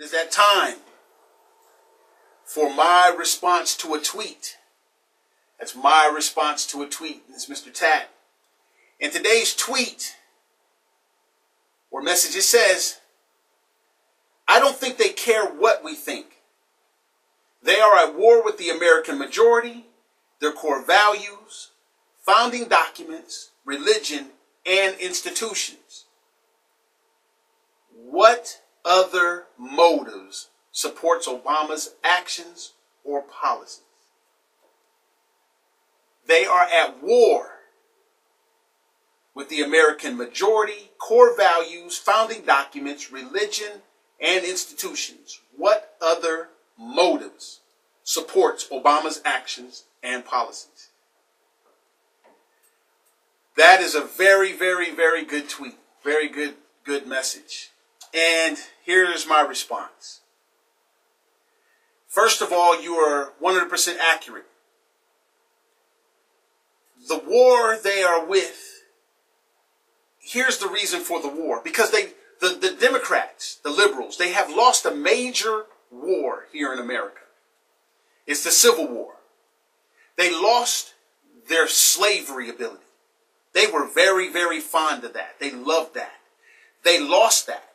is that time for my response to a tweet. That's my response to a tweet. It's Mr. Tat. In today's tweet or message, it says, I don't think they care what we think. They are at war with the American majority, their core values, founding documents, religion, and institutions. What other motives supports Obama's actions or policies? They are at war with the American majority, core values, founding documents, religion, and institutions. What other motives supports Obama's actions and policies? That is a very, very, very good tweet. Very good message. And here's my response. First of all, you are 100% accurate. The war they are with, here's the reason for the war. Because the Democrats, the liberals, they have lost a major war here in America. It's the Civil War. They lost their slavery ability. They were very, very fond of that. They loved that. They lost that.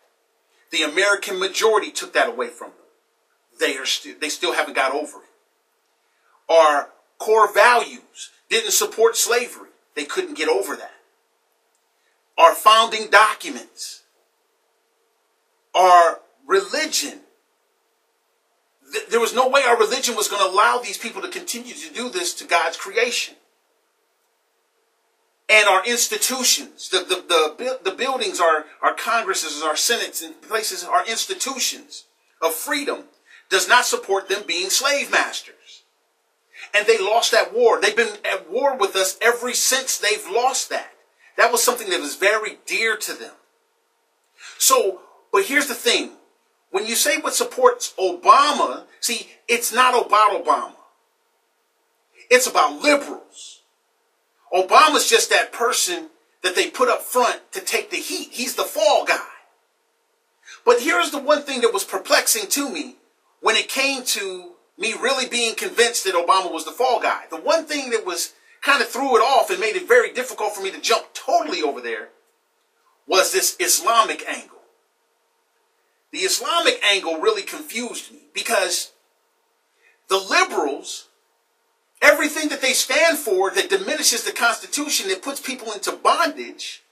The American majority took that away from them. They still haven't got over it. Our core values didn't support slavery. They couldn't get over that. Our founding documents, our religion. There was no way our religion was going to allow these people to continue to do this to God's creation. And our institutions, the buildings, our Congresses, our Senates, and places, our institutions of freedom does not support them being slave masters. And they lost that war. They've been at war with us ever since they've lost that. That was something that was very dear to them. So, but here's the thing. When you say what supports Obama, see, it's not about Obama. It's about liberals. Obama's just that person that they put up front to take the heat. He's the fall guy. But here's the one thing that was perplexing to me when it came to me really being convinced that Obama was the fall guy. The one thing that was kind of threw it off and made it very difficult for me to jump totally over there was this Islamic angle. The Islamic angle really confused me because the liberals, everything that they stand for that diminishes the Constitution, that puts people into bondage,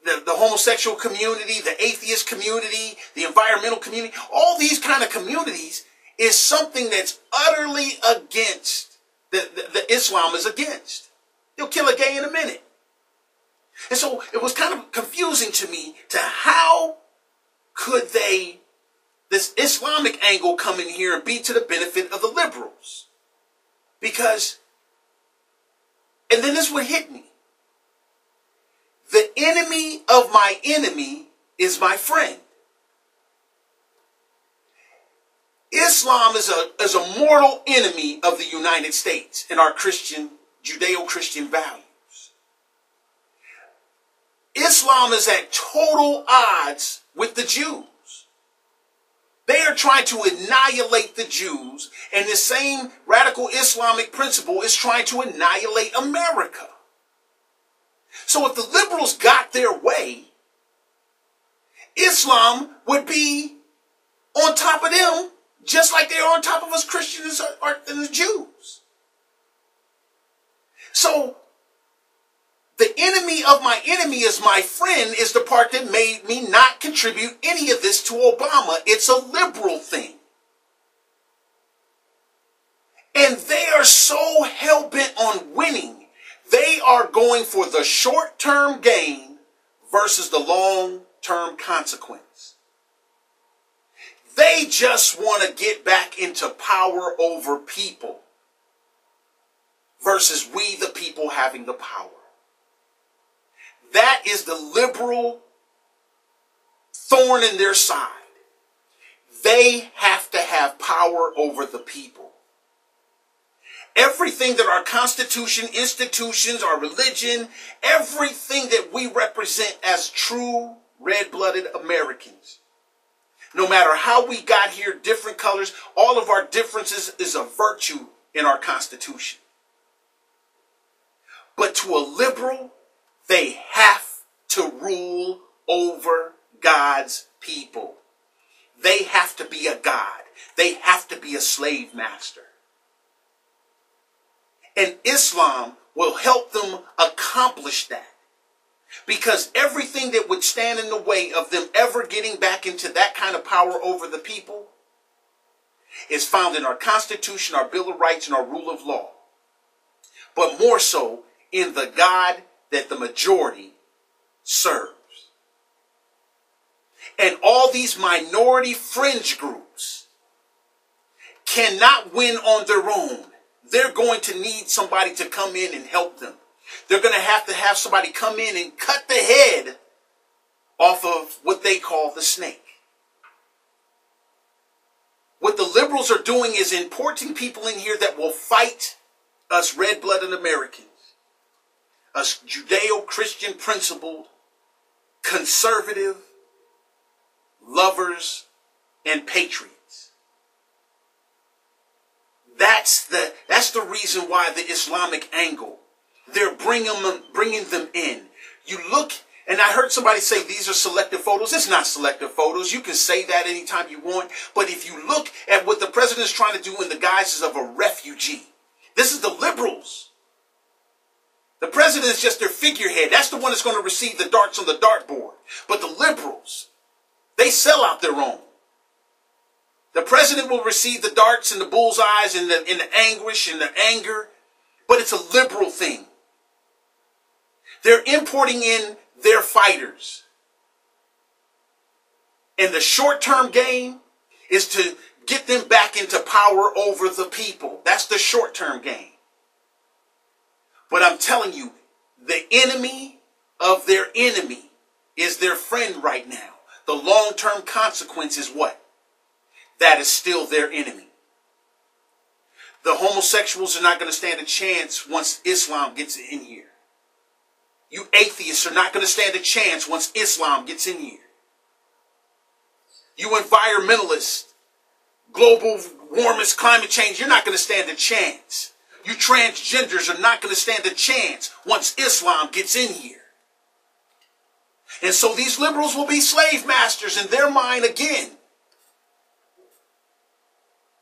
the homosexual community, the atheist community, the environmental community, all these kind of communities is something that's utterly against, the Islam is against. They'll kill a gay in a minute. And so it was kind of confusing to me to how could this Islamic angle come in here and be to the benefit of the liberals? Because, and then this would hit me. The enemy of my enemy is my friend. Islam is a mortal enemy of the United States and our Judeo-Christian values. Islam is at total odds with the Jews. They are trying to annihilate the Jews, and the same radical Islamic principle is trying to annihilate America. So if the liberals got their way, Islam would be on top of them, just like they're on top of us Christians and the Jews. So the enemy of my enemy is my friend is the part that made me not contribute any of this to Obama. It's a liberal thing. And they are so hell-bent on winning. They are going for the short-term gain versus the long-term consequence. They just want to get back into power over people versus we the people having the power. That is the liberal thorn in their side. They have to have power over the people. Everything that our Constitution, institutions, our religion, everything that we represent as true red-blooded Americans, No matter how we got here, different colors, all of our differences is a virtue in our Constitution. But to a liberal, they have to rule over God's people. They have to be a god. They have to be a slave master. And Islam will help them accomplish that. Because everything that would stand in the way of them ever getting back into that kind of power over the people is found in our Constitution, our Bill of Rights, and our rule of law. But more so in the God that the majority serves. And all these minority fringe groups cannot win on their own. They're going to need somebody to come in and help them. They're going to have somebody come in and cut the head off of what they call the snake. What the liberals are doing is importing people in here that will fight us red-blooded Americans, us Judeo-Christian principled, conservative, lovers, and patriots. That's the reason why the Islamic angle. They're bringing them in. You look, and I heard somebody say these are selective photos. It's not selective photos. You can say that anytime you want. But if you look at what the president is trying to do in the guises of a refugee, this is the liberals. The president is just their figurehead. That's the one that's going to receive the darts on the dartboard. But the liberals, they sell out their own. The president will receive the darts and the bullseyes and the anguish and the anger. But it's a liberal thing. They're importing in their fighters. And the short-term game is to get them back into power over the people. That's the short-term game. But I'm telling you, the enemy of their enemy is their friend right now. The long-term consequence is what? That is still their enemy. The homosexuals are not going to stand a chance once Islam gets in here. You atheists are not going to stand a chance once Islam gets in here. You environmentalists, global warmist, climate change, you're not going to stand a chance. You transgenders are not going to stand a chance once Islam gets in here. And so these liberals will be slave masters in their mind again.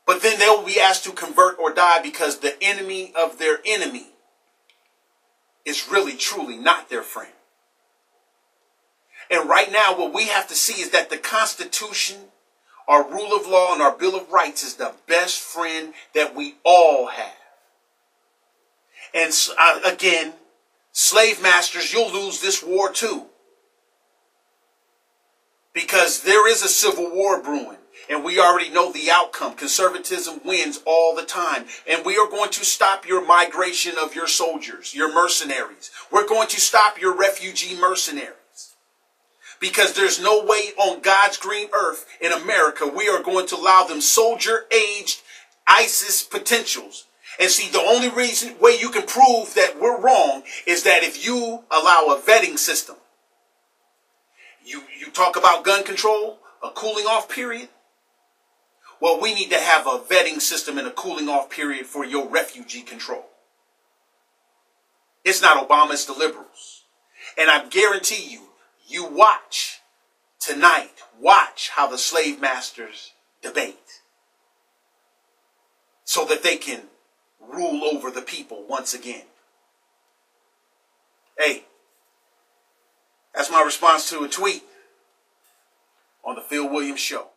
But then they'll be asked to convert or die because the enemy of their enemy is really, truly not their friend. And right now, what we have to see is that the Constitution, our rule of law, and our Bill of Rights is the best friend that we all have. And again, slave masters, you'll lose this war too. Because there is a civil war brewing. And we already know the outcome. Conservatism wins all the time. And we are going to stop your migration of your soldiers, your mercenaries. We're going to stop your refugee mercenaries. Because there's no way on God's green earth in America we are going to allow them soldier-aged ISIS potentials. And see, the only way you can prove that we're wrong is that if you allow a vetting system. You talk about gun control, a cooling off period. Well, we need to have a vetting system and a cooling off period for your refugee control. It's not Obama, it's the liberals. And I guarantee you, you watch tonight, watch how the slave masters debate. So that they can rule over the people once again. Hey, that's my response to a tweet on the Phil Williams Show.